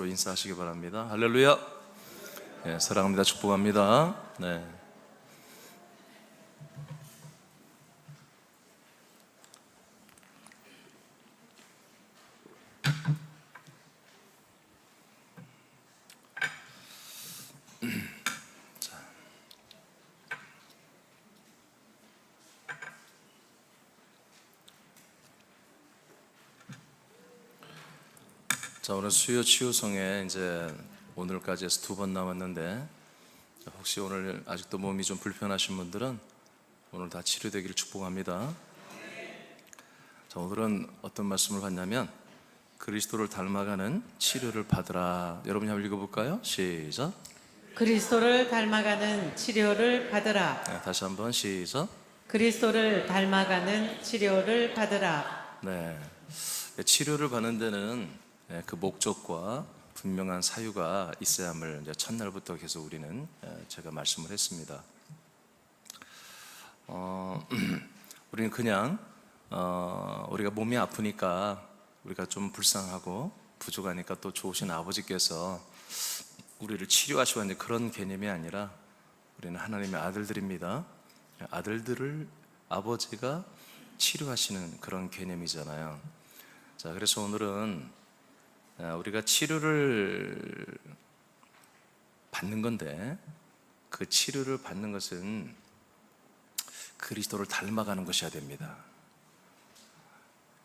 서로 인사하시기 바랍니다. 할렐루야. 네, 사랑합니다. 축복합니다. 네. 자, 오늘 수요 치유성에 이제 오늘까지 해서 2번 남았는데, 혹시 오늘 아직도 몸이 좀 불편하신 분들은 오늘 다 치료되기를 축복합니다. 자, 오늘은 어떤 말씀을 받냐면 그리스도를 닮아가는 치료를 받으라. 여러분이 한번 읽어볼까요? 시작. 그리스도를 닮아가는 치료를 받으라. 네, 다시 한번 시작. 그리스도를 닮아가는 치료를 받으라. 네, 치료를 받는 데는 그 목적과 분명한 사유가 있어야 함을 이제 첫날부터 계속 우리는 제가 말씀을 했습니다. 우리는 그냥 우리가 몸이 아프니까 우리가 좀 불쌍하고 부족하니까 또 좋으신 아버지께서 우리를 치료하시고 하는 그런 개념이 아니라 우리는 하나님의 아들들입니다. 아들들을 아버지가 치료하시는 그런 개념이잖아요. 자, 그래서 오늘은 우리가 치료를 받는 건데 그 치료를 받는 것은 그리스도를 닮아가는 것이어야 됩니다.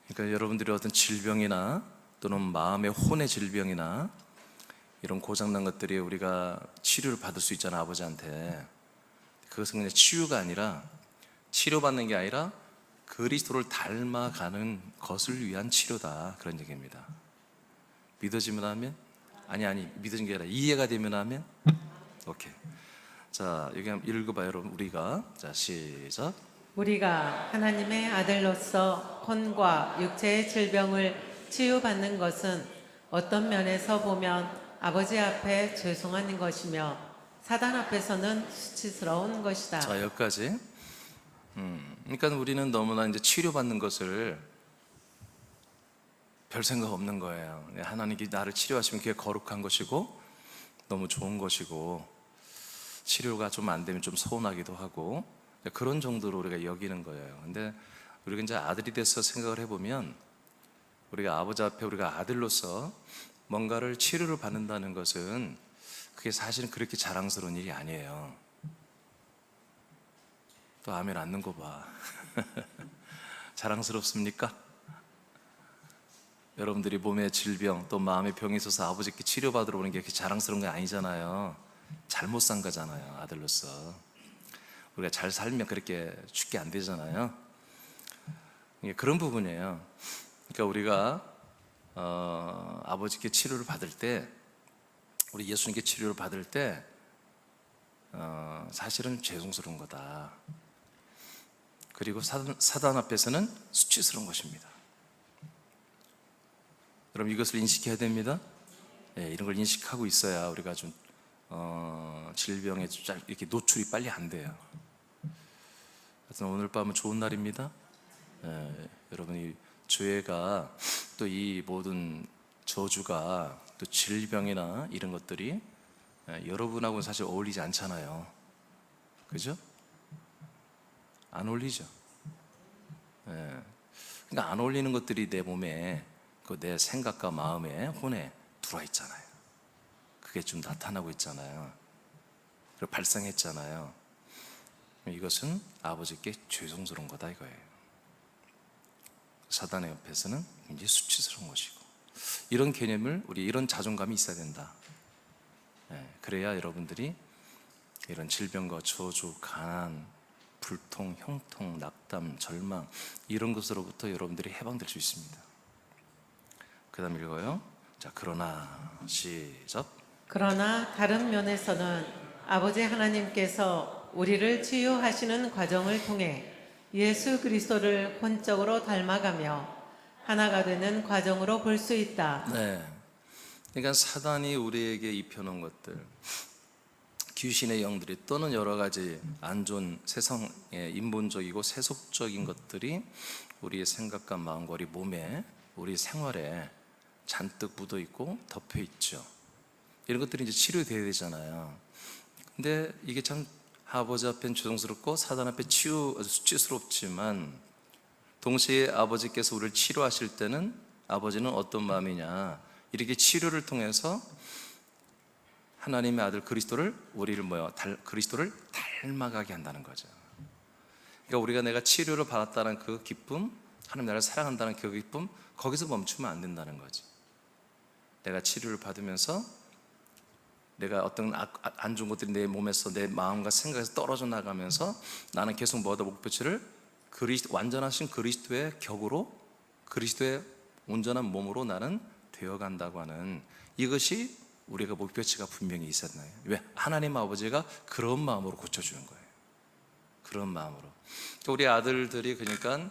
그러니까 여러분들이 어떤 질병이나 또는 마음의 혼의 질병이나 이런 고장난 것들이 우리가 치료를 받을 수 있잖아, 아버지한테. 그것은 그냥 치유가 아니라, 치료받는 게 아니라 그리스도를 닮아가는 것을 위한 치료다, 그런 얘기입니다. 믿어지면 하면? 아니 믿어진 게 아니라 이해가 되면 하면? 오케이. 자, 여기 한번 읽어봐요, 여러분. 우리가. 자, 시작. 우리가 하나님의 아들로서 혼과 육체의 질병을 치유받는 것은 어떤 면에서 보면 아버지 앞에 죄송한 것이며 사단 앞에서는 수치스러운 것이다. 자, 여기까지. 그러니까 우리는 너무나 이제 치료받는 것을 별 생각 없는 거예요. 하나님이 나를 치료하시면 그게 거룩한 것이고 너무 좋은 것이고, 치료가 좀 안 되면 좀 서운하기도 하고, 그런 정도로 우리가 여기는 거예요. 근데 우리가 이제 아들이 돼서 생각을 해보면, 우리가 아버지 앞에 우리가 아들로서 뭔가를 치료를 받는다는 것은 그게 사실은 그렇게 자랑스러운 일이 아니에요. 또 아멘 않는 거 봐. 자랑스럽습니까? 여러분들이 몸의 질병 또 마음의 병이 있어서 아버지께 치료받으러 오는 게 그렇게 자랑스러운 게 아니잖아요. 잘못 산 거잖아요, 아들로서. 우리가 잘 살면 그렇게 쉽게 안 되잖아요. 이게 그런 부분이에요. 그러니까 우리가 아버지께 치료를 받을 때, 우리 예수님께 치료를 받을 때 사실은 죄송스러운 거다. 그리고 사단 앞에서는 수치스러운 것입니다. 여러분, 이것을 인식해야 됩니다. 이런 걸 인식하고 있어야 우리가 좀 질병에 이렇게 노출이 빨리 안 돼요. 하여튼 오늘 밤은 좋은 날입니다. 여러분이 죄가 또 이 모든 저주가 또 질병이나 이런 것들이 여러분하고는 사실 어울리지 않잖아요. 그죠? 안 어울리죠. 그러니까 안 어울리는 것들이 내 몸에, 내 생각과 마음에, 혼에 들어와 있잖아요. 그게 좀 나타나고 있잖아요. 그리고 발생했잖아요. 이것은 아버지께 죄송스러운 거다, 이거예요. 사단의 옆에서는 굉장히 수치스러운 것이고, 이런 개념을, 우리 이런 자존감이 있어야 된다. 그래야 여러분들이 이런 질병과 저주, 가난, 불통, 형통, 낙담, 절망, 이런 것으로부터 여러분들이 해방될 수 있습니다. 그 다음 읽어요. 자, 그러나, 시작. 그러나 다른 면에서는 아버지 하나님께서 우리를 치유하시는 과정을 통해 예수 그리스도를 혼적으로 닮아가며 하나가 되는 과정으로 볼 수 있다. 네. 그러니까 사단이 우리에게 입혀놓은 것들, 귀신의 영들이 또는 여러 가지 안 좋은 세상의 인본적이고 세속적인 것들이 우리의 생각과 마음과 우리 몸에, 우리 생활에 잔뜩 묻어 있고 덮여 있죠. 이런 것들이 이제 치료돼야 되잖아요. 근데 이게 참 아버지 앞엔 죄송스럽고 사단 앞에 수치스럽지만, 동시에 아버지께서 우리를 치료하실 때는 아버지는 어떤 마음이냐, 이렇게 치료를 통해서 하나님의 아들 그리스도를 그리스도를 닮아가게 한다는 거죠. 그러니까 우리가 내가 치료를 받았다는 그 기쁨, 하나님 나를 사랑한다는 그 기쁨, 거기서 멈추면 안 된다는 거지. 내가 치료를 받으면서 내가 어떤 안 좋은 것들이 내 몸에서, 내 마음과 생각에서 떨어져 나가면서 나는 계속 목표치를 완전하신 그리스도의 격으로, 그리스도의 온전한 몸으로 나는 되어간다고 하는, 이것이 우리가 목표치가 분명히 있었나요? 왜? 하나님 아버지가 그런 마음으로 고쳐주는 거예요. 그런 마음으로. 우리 아들들이 그러니까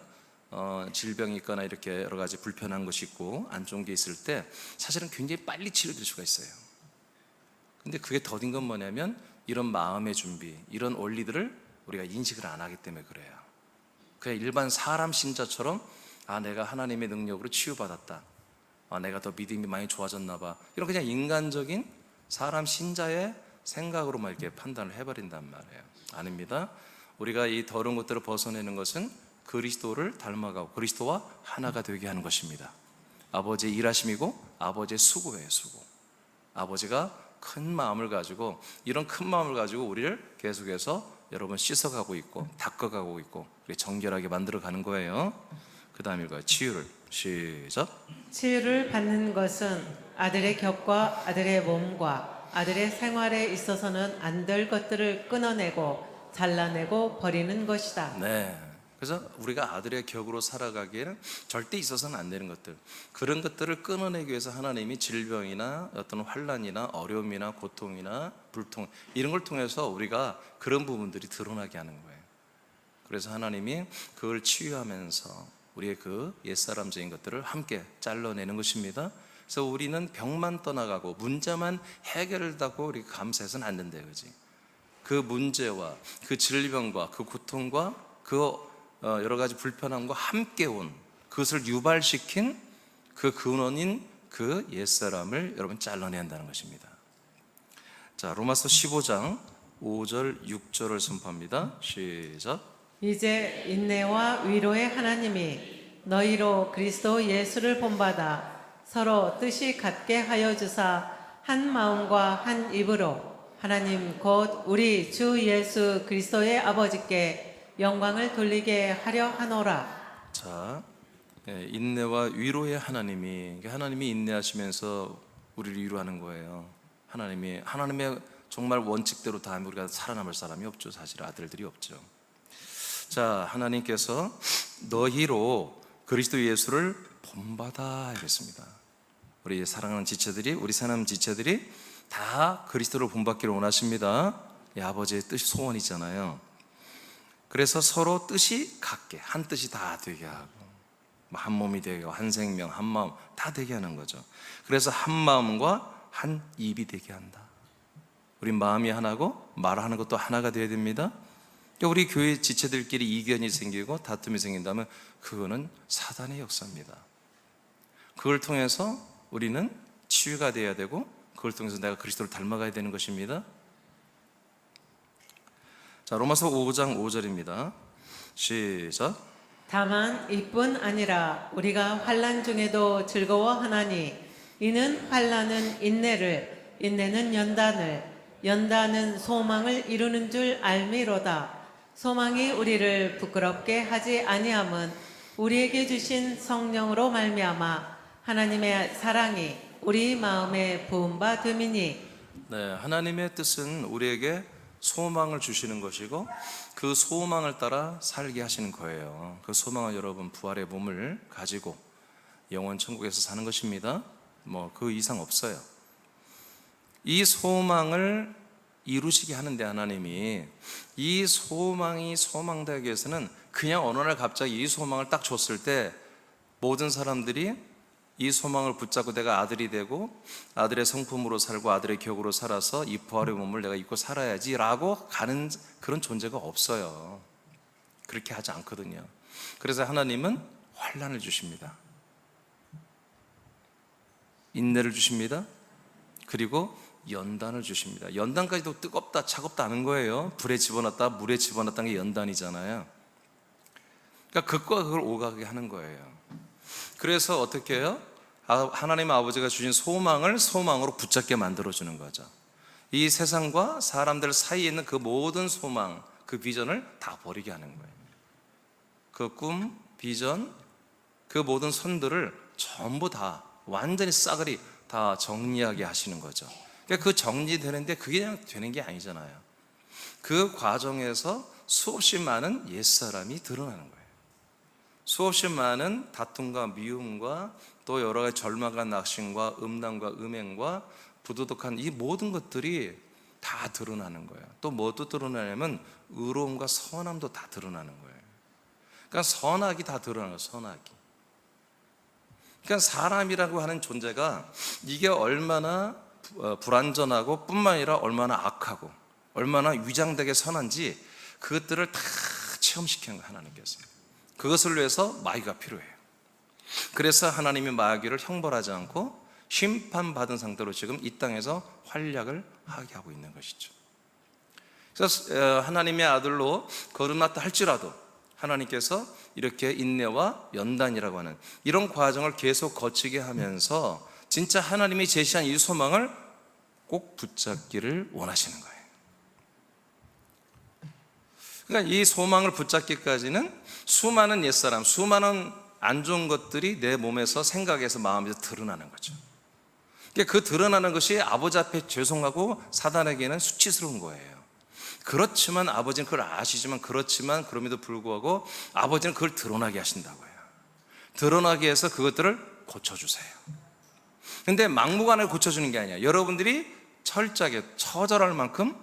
질병이 있거나 이렇게 여러 가지 불편한 것이 있고 안 좋은 게 있을 때 사실은 굉장히 빨리 치료될 수가 있어요. 근데 그게 더딘 건 뭐냐면, 이런 마음의 준비, 이런 원리들을 우리가 인식을 안 하기 때문에 그래요. 그냥 일반 사람 신자처럼 내가 하나님의 능력으로 치유받았다, 내가 더 믿음이 많이 좋아졌나 봐, 이런 그냥 인간적인 사람 신자의 생각으로만 이렇게 판단을 해버린단 말이에요. 아닙니다. 우리가 이 더러운 것들을 벗어내는 것은 그리스도를 닮아가고 그리스도와 하나가 되게 하는 것입니다. 아버지의 일하심이고 아버지의 수고예요, 수고. 아버지가 큰 마음을 가지고, 이런 큰 마음을 가지고 우리를 계속해서 여러분 씻어가고 있고 닦아가고 있고 정결하게 만들어가는 거예요. 그 다음 읽어요. 치유를. 시작. 치유를 받는 것은 아들의 격과 아들의 몸과 아들의 생활에 있어서는 안 될 것들을 끊어내고 잘라내고 버리는 것이다. 네. 그래서 우리가 아들의 격으로 살아가기에는 절대 있어서는 안 되는 것들, 그런 것들을 끊어내기 위해서 하나님이 질병이나 어떤 환난이나 어려움이나 고통이나 불통, 이런 걸 통해서 우리가 그런 부분들이 드러나게 하는 거예요. 그래서 하나님이 그걸 치유하면서 우리의 그 옛사람적인 것들을 함께 잘라내는 것입니다. 그래서 우리는 병만 떠나가고 문제만 해결하고 우리 감사해서는 안 된대요, 그지? 그 문제와 그 질병과 그 고통과 그 여러 가지 불편함과 함께 온, 그것을 유발시킨 그 근원인 그 옛사람을 여러분 잘라내야 한다는 것입니다. 자, 로마서 15장 5절 6절을 선포합니다. 시작. 이제 인내와 위로의 하나님이 너희로 그리스도 예수를 본받아 서로 뜻이 같게 하여 주사 한 마음과 한 입으로 하나님 곧 우리 주 예수 그리스도의 아버지께 영광을 돌리게 하려 하노라. 자, 인내와 위로의 하나님이 인내하시면서 우리를 위로하는 거예요. 하나님의 정말 원칙대로 다 우리가 살아남을 사람이 없죠. 사실 아들들이 없죠. 자, 하나님께서 너희로 그리스도 예수를 본받아 이랬습니다. 우리 사랑하는 지체들이, 우리 사람 지체들이 다 그리스도를 본받기를 원하십니다. 아버지의 뜻이 소원이잖아요. 그래서 서로 뜻이 같게, 한 뜻이 다 되게 하고, 한 몸이 되게 하고, 한 생명, 한 마음 다 되게 하는 거죠. 그래서 한 마음과 한 입이 되게 한다. 우리 마음이 하나고 말하는 것도 하나가 되어야 됩니다. 우리 교회 지체들끼리 이견이 생기고 다툼이 생긴다면 그거는 사단의 역사입니다. 그걸 통해서 우리는 치유가 되어야 되고, 그걸 통해서 내가 그리스도를 닮아가야 되는 것입니다. 자, 로마서 5장 5절입니다. 시작. 다만 이뿐 아니라 우리가 환난 중에도 즐거워하나니 이는 환난은 인내를, 인내는 연단을, 연단은 소망을 이루는 줄 알미로다. 소망이 우리를 부끄럽게 하지 아니함은 우리에게 주신 성령으로 말미암아 하나님의 사랑이 우리 마음에 부은 바 됨이니. 네, 하나님의 뜻은 우리에게 소망을 주시는 것이고 그 소망을 따라 살게 하시는 거예요. 그 소망은 여러분 부활의 몸을 가지고 영원 천국에서 사는 것입니다. 그 이상 없어요. 이 소망을 이루시게 하는데 하나님이 이 소망이 소망되기 위해서는 그냥 어느 날 갑자기 이 소망을 딱 줬을 때 모든 사람들이 이 소망을 붙잡고 내가 아들이 되고 아들의 성품으로 살고 아들의 격으로 살아서 이 부활의 몸을 내가 입고 살아야지 라고 가는 그런 존재가 없어요. 그렇게 하지 않거든요. 그래서 하나님은 환난을 주십니다. 인내를 주십니다. 그리고 연단을 주십니다. 연단까지도 뜨겁다 차갑다 하는 거예요. 불에 집어넣었다 물에 집어넣었다는 게 연단이잖아요. 그러니까 극과 극을 오가게 하는 거예요. 그래서 어떻게 해요? 하나님 아버지가 주신 소망을 소망으로 붙잡게 만들어주는 거죠. 이 세상과 사람들 사이에 있는 그 모든 소망, 그 비전을 다 버리게 하는 거예요. 그 꿈, 비전, 그 모든 선들을 전부 다 완전히 싸그리 다 정리하게 하시는 거죠. 그러니까 그 정리되는데 그게 그냥 되는 게 아니잖아요. 그 과정에서 수없이 많은 옛사람이 드러나는 거예요. 수없이 많은 다툼과 미움과 또 여러 가지 절망과 낙심과 음란과 음행과 부도덕한 이 모든 것들이 다 드러나는 거예요. 또 뭐도 드러나냐면 의로움과 선함도 다 드러나는 거예요. 그러니까 선악이 다 드러나요. 선악이. 그러니까 사람이라고 하는 존재가 이게 얼마나 불완전하고 뿐만 아니라 얼마나 악하고 얼마나 위장되게 선한지 그것들을 다 체험시키는 거예요. 하나님께서. 그것을 위해서 마귀가 필요해요. 그래서 하나님이 마귀를 형벌하지 않고 심판받은 상태로 지금 이 땅에서 활약을 하게 하고 있는 것이죠. 그래서 하나님의 아들로 거듭났다 할지라도 하나님께서 이렇게 인내와 연단이라고 하는 이런 과정을 계속 거치게 하면서 진짜 하나님이 제시한 이 소망을 꼭 붙잡기를 원하시는 거예요. 그러니까 이 소망을 붙잡기까지는 수많은 옛사람, 수많은 안 좋은 것들이 내 몸에서 생각에서 마음에서 드러나는 거죠. 그 드러나는 것이 아버지 앞에 죄송하고 사단에게는 수치스러운 거예요. 그렇지만 아버지는 그걸 아시지만 그럼에도 불구하고 아버지는 그걸 드러나게 하신다고 해요. 드러나게 해서 그것들을 고쳐주세요. 근데 막무가내로 고쳐주는 게 아니야. 여러분들이 철저하게 처절할 만큼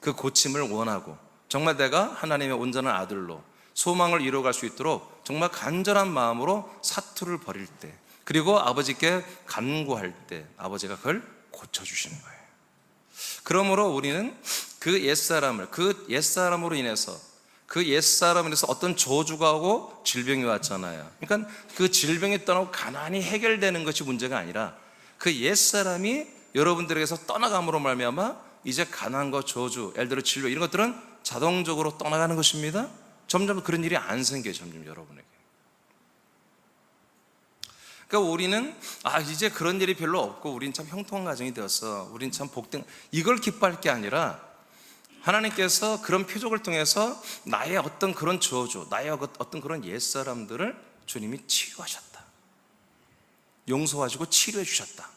그 고침을 원하고 정말 내가 하나님의 온전한 아들로 소망을 이루어갈 수 있도록 정말 간절한 마음으로 사투를 벌일 때 그리고 아버지께 간구할 때 아버지가 그걸 고쳐주시는 거예요. 그러므로 우리는 그 옛사람으로 인해서 어떤 저주가 오고 질병이 왔잖아요. 그러니까 그 질병이 떠나고 가난이 해결되는 것이 문제가 아니라 그 옛사람이 여러분들에게서 떠나감으로 말미암아 이제 가난과 저주, 예를 들어 질병 이런 것들은 자동적으로 떠나가는 것입니다. 점점 그런 일이 안 생겨요. 점점 여러분에게. 그러니까 우리는 이제 그런 일이 별로 없고 우린 참 형통한 가정이 되었어. 우린 참 복된 이걸 기뻐할 게 아니라 하나님께서 그런 표적을 통해서 나의 어떤 그런 저주, 나의 어떤 그런 옛사람들을 주님이 치유하셨다. 용서하시고 치료해 주셨다.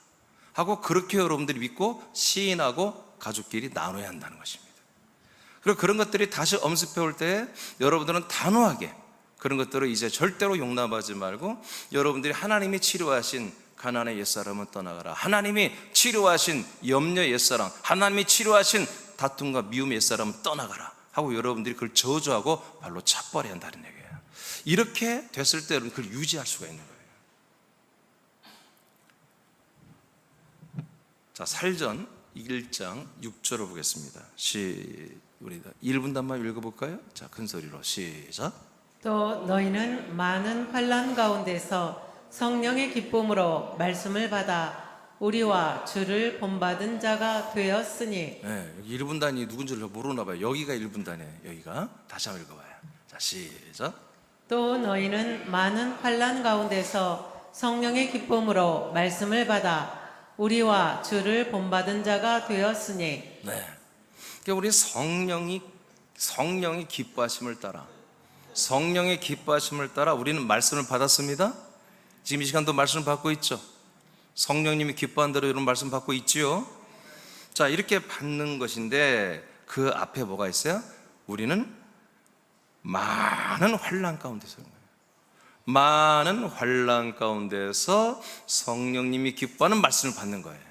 하고 그렇게 여러분들이 믿고 시인하고 가족끼리 나눠야 한다는 것입니다. 그리고 그런 것들이 다시 엄습해 올 때 여러분들은 단호하게 그런 것들을 이제 절대로 용납하지 말고 여러분들이 하나님이 치료하신 가난의 옛사람은 떠나가라. 하나님이 치료하신 염려 옛사람, 하나님이 치료하신 다툼과 미움의 옛사람은 떠나가라 하고 여러분들이 그걸 저주하고 발로 차버려야 한다는 얘기예요. 이렇게 됐을 때 여러분 그걸 유지할 수가 있는 거예요. 자, 살전 1장 6절을 보겠습니다. 우리 1분단만 읽어볼까요? 자, 큰 소리로 시작. 또 너희는 많은 환난 가운데서 성령의 기쁨으로 말씀을 받아 우리와 주를 본받은 자가 되었으니. 네, 여기 1분단이 누군지를 모르나 봐요. 여기가 1분단이에요. 여기가 다시 한번 읽어봐요. 자, 시작. 또 너희는 많은 환난 가운데서 성령의 기쁨으로 말씀을 받아 우리와 주를 본받은 자가 되었으니. 네. 그러니까 우리 성령이 기뻐하심을 따라 우리는 말씀을 받았습니다. 지금 이 시간도 말씀을 받고 있죠. 성령님이 기뻐한 대로 이런 말씀 받고 있지요. 자, 이렇게 받는 것인데 그 앞에 뭐가 있어요? 우리는 많은 환난 가운데서 많은 환난 가운데서 성령님이 기뻐하는 말씀을 받는 거예요.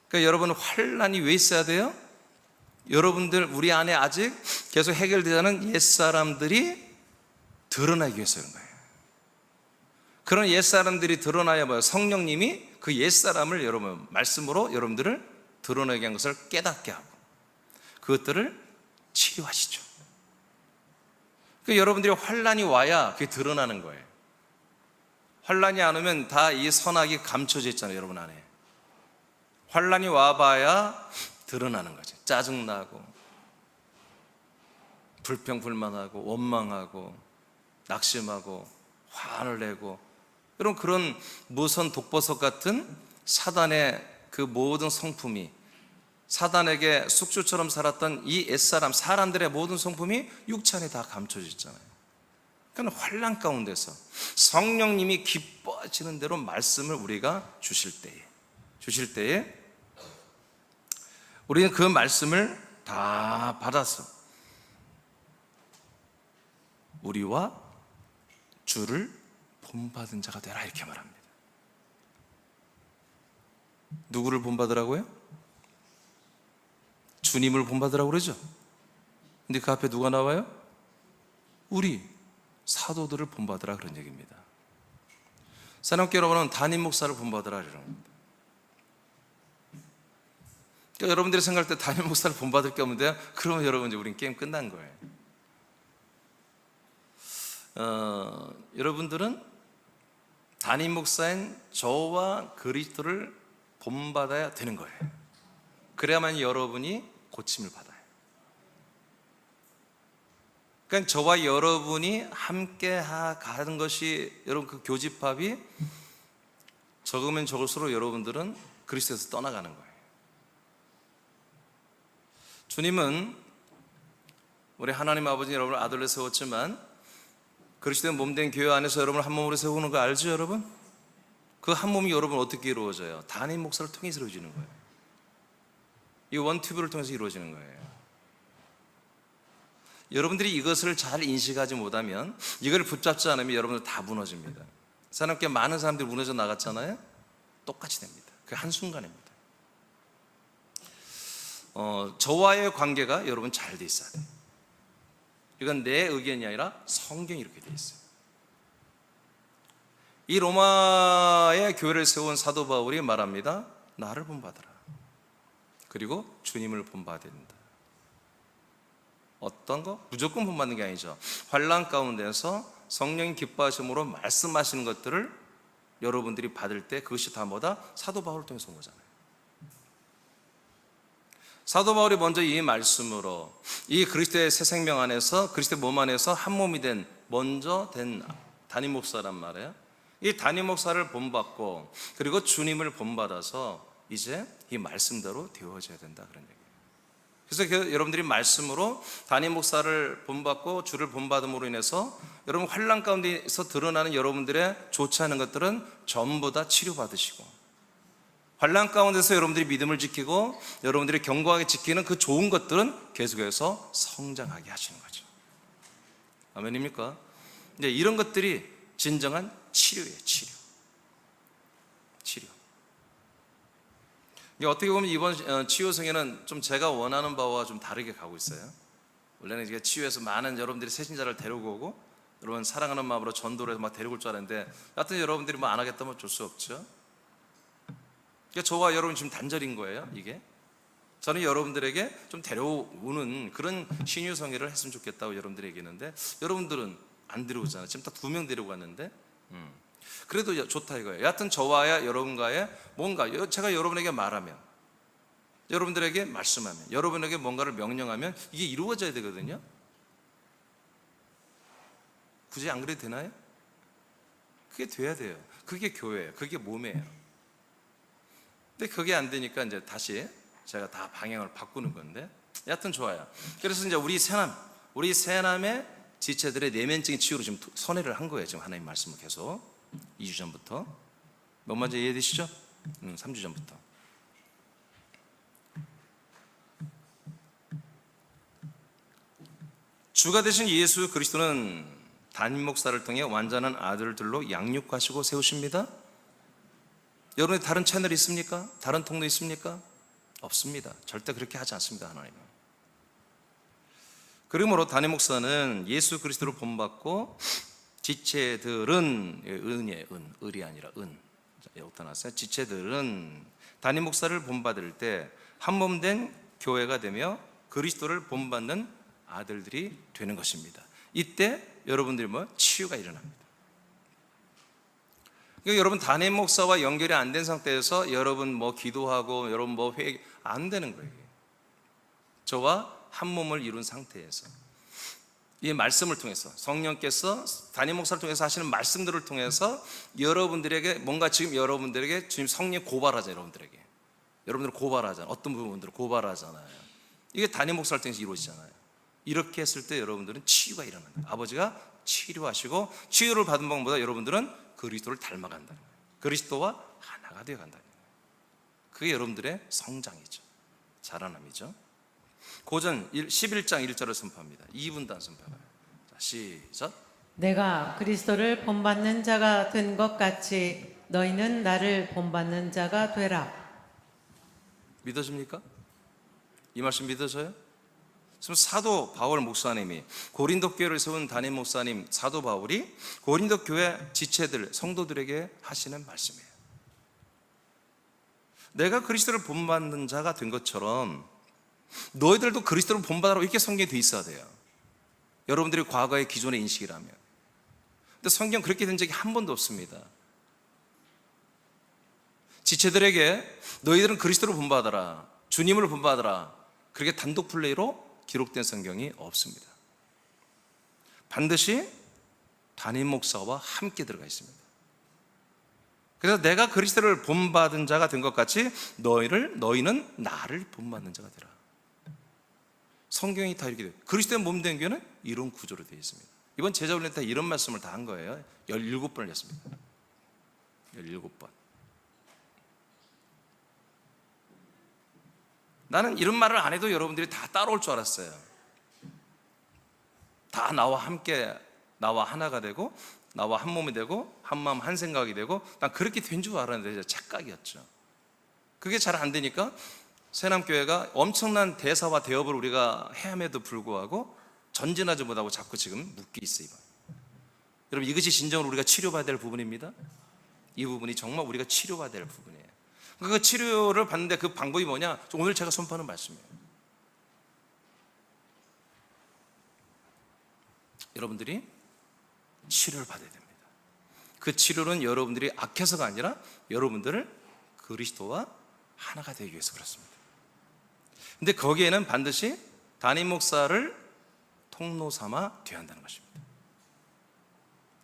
그러니까 여러분 환난이 왜 있어야 돼요? 여러분들 우리 안에 아직 계속 해결되지 않은 옛사람들이 드러나기 위해서 그런 거예요. 그런 옛사람들이 드러나야 봐요. 성령님이 그 옛사람을 여러분 말씀으로 여러분들을 드러나게 한 것을 깨닫게 하고 그것들을 치료하시죠. 그러니까 여러분들이 환난이 와야 그게 드러나는 거예요. 환란이 안 오면 다 이 선악이 감춰져 있잖아요, 여러분 안에. 환란이 와봐야 드러나는 거죠. 짜증나고 불평불만하고 원망하고 낙심하고 화를 내고, 여러분 그런 무선 독버섯 같은 사단의 그 모든 성품이, 사단에게 숙주처럼 살았던 이 옛사람, 사람들의 모든 성품이 육체 안에 다 감춰져 있잖아요. 그러니까 환난 가운데서 성령님이 기뻐하시는 대로 말씀을 우리가 주실 때에 우리는 그 말씀을 다 받아서 우리와 주를 본받은 자가 되라, 이렇게 말합니다. 누구를 본받으라고요? 주님을 본받으라고 그러죠. 근데 그 앞에 누가 나와요? 우리 사도들을 본받으라, 그런 얘기입니다. 사랑하는 여러분은 담임 목사를 본받으라 이런 겁니다. 그러니까 여러분들이 생각할 때 담임 목사를 본받을 게 없는데, 그러면 여러분 이제 우린 게임 끝난 거예요. 여러분들은 담임 목사인 저와 그리스도를 본받아야 되는 거예요. 그래야만 여러분이 고침을 받아요. 그러니까 저와 여러분이 함께 가는 것이, 여러분 그 교집합이 적으면 적을수록 여러분들은 그리스도에서 떠나가는 거예요. 주님은 우리 하나님 아버지 여러분을 아들로 세웠지만 그리스도의 몸된 교회 안에서 여러분을 한 몸으로 세우는 거 알죠, 여러분? 그 한 몸이 여러분 어떻게 이루어져요? 담임 목사를 통해서 이루어지는 거예요. 이 원튜브를 통해서 이루어지는 거예요. 여러분들이 이것을 잘 인식하지 못하면, 이걸 붙잡지 않으면 여러분들 다 무너집니다. 사람께 많은 사람들이 무너져 나갔잖아요. 똑같이 됩니다. 그 한순간입니다. 저와의 관계가 여러분 잘 돼 있어야 돼요. 이건 내 의견이 아니라 성경이 이렇게 돼 있어요. 이 로마의 교회를 세운 사도 바울이 말합니다. 나를 본받으라. 그리고 주님을 본받아야 된다. 어떤 거? 무조건 본받는 게 아니죠. 환난 가운데서 성령이 기뻐하심으로 말씀하시는 것들을 여러분들이 받을 때 그것이 다 뭐다? 사도 바울을 통해서 온 거잖아요. 사도 바울이 먼저 이 말씀으로 이 그리스도의 새 생명 안에서, 그리스도의 몸 안에서 한 몸이 된 먼저 된 담임 목사란 말이에요. 이 담임 목사를 본받고 그리고 주님을 본받아서 이제 이 말씀대로 되어져야 된다, 그런 얘기예요. 그래서 여러분들이 말씀으로 담임 목사를 본받고 주를 본받음으로 인해서 여러분 환난 가운데서 드러나는 여러분들의 좋지 않은 것들은 전부 다 치료받으시고, 환난 가운데서 여러분들이 믿음을 지키고 여러분들이 견고하게 지키는 그 좋은 것들은 계속해서 성장하게 하시는 거죠. 아멘입니까? 이제 이런 것들이 진정한 치료예요. 치료. 이게 어떻게 보면 이번 치유성에는 좀 제가 원하는 바와 좀 다르게 가고 있어요. 원래는 이게 치유에서 많은 여러분들이 새신자를 데리고 오고 여러분 사랑하는 마음으로 전도를 해서 막 데리고 올 줄 알았는데, 하여튼 여러분들이 뭐 안 하겠다면 어쩔 수 없죠. 그러니까 저와 여러분 지금 단절인 거예요. 이게 저는 여러분들에게 좀 데려오는 그런 신유성회를 했으면 좋겠다고 여러분들이 얘기했는데, 여러분들은 안 데려오잖아요. 지금 딱 2명 데리고 왔는데 그래도 좋다 이거예요. 여하튼 저와 여러분과의 뭔가, 제가 여러분에게 말하면, 여러분들에게 말씀하면, 여러분에게 뭔가를 명령하면 이게 이루어져야 되거든요. 굳이 안 그래도 되나요? 그게 돼야 돼요. 그게 교회예요. 그게 몸이에요. 근데 그게 안 되니까 이제 다시 제가 다 방향을 바꾸는 건데, 여하튼 좋아요. 그래서 이제 우리 세남의 지체들의 내면적인 치유로 지금 선회를 한 거예요. 지금 하나님 말씀을 계속 2주 전부터. 뭔 말인지 이해되시죠? 3주 전부터. 주가 되신 예수 그리스도는 담임 목사를 통해 완전한 아들들로 양육하시고 세우십니다. 여러분의 다른 채널이 있습니까? 다른 통로 있습니까? 없습니다. 절대 그렇게 하지 않습니다, 하나님은. 그러므로 담임 목사는 예수 그리스도를 본받고 지체들은, 은이에요, 을이 아니라 은. 여기다 놨어요. 지체들은 담임 목사를 본받을 때 한 몸 된 교회가 되며 그리스도를 본받는 아들들이 되는 것입니다. 이때 여러분들이 치유가 일어납니다. 그러니까 여러분 담임 목사와 연결이 안 된 상태에서 여러분 뭐 기도하고 여러분 뭐 회개 안 되는 거예요. 저와 한 몸을 이룬 상태에서 이 말씀을 통해서 성령께서 담임 목사를 통해서 하시는 말씀들을 통해서 여러분들에게 뭔가 지금 여러분들에게 주님 성령 고발하잖아요. 여러분들 고발하잖아요. 어떤 부분들을 고발하잖아요. 이게 담임 목사를 통해서 이루어지잖아요. 이렇게 했을 때 여러분들은 치유가 일어나는 거예요. 아버지가 치료하시고 치유를 받은 방법보다 여러분들은 그리스도를 닮아간다는 거예요. 그리스도와 하나가 되어간다는 거예요. 그게 여러분들의 성장이죠. 자라남이죠. 고전 11장 1절을 선포합니다. 2분단 선포해봐요. 자, 시작. 내가 그리스도를 본받는 자가 된 것 같이 너희는 나를 본받는 자가 되라. 믿어집니까? 이 말씀 믿어져요? 지금 사도 바울 목사님이 고린도 교회를 세운 담임 목사님 사도 바울이 고린도 교회 지체들 성도들에게 하시는 말씀이에요. 내가 그리스도를 본받는 자가 된 것처럼 너희들도 그리스도를 본받으라고 이렇게 성경에 돼 있어야 돼요. 여러분들이 과거의 기존의 인식이라면. 근데 성경 그렇게 된 적이 한 번도 없습니다. 지체들에게 너희들은 그리스도를 본받아라, 주님을 본받아라, 그렇게 단독 플레이로 기록된 성경이 없습니다. 반드시 담임 목사와 함께 들어가 있습니다. 그래서 내가 그리스도를 본받은 자가 된 것 같이 너희는 나를 본받는 자가 되라. 성경이 다 이렇게 돼요. 그리스도의 몸 된 교회는 이런 구조로 되어 있습니다. 이번 제자훈련 때 이런 말씀을 다 한 거예요. 17번을 했습니다. 17번. 나는 이런 말을 안 해도 여러분들이 다 따라올 줄 알았어요. 다 나와 함께, 나와 하나가 되고 나와 한 몸이 되고 한 마음 한 생각이 되고, 난 그렇게 된 줄 알았는데 착각이었죠. 그게 잘 안 되니까 새남교회가 엄청난 대사와 대업을 우리가 해함에도 불구하고 전진하지 못하고 자꾸 지금 묶여 있어요. 여러분, 이것이 진정으로 우리가 치료받아야 될 부분입니다. 이 부분이 정말 우리가 치료받아야 될 부분이에요. 그 치료를 받는데 그 방법이 뭐냐? 오늘 제가 선포하는 말씀이에요. 여러분들이 치료를 받아야 됩니다. 그 치료는 여러분들이 악해서가 아니라 여러분들을 그리스도와 하나가 되기 위해서 그렇습니다. 근데 거기에는 반드시 담임 목사를 통로 삼아 되어야 한다는 것입니다.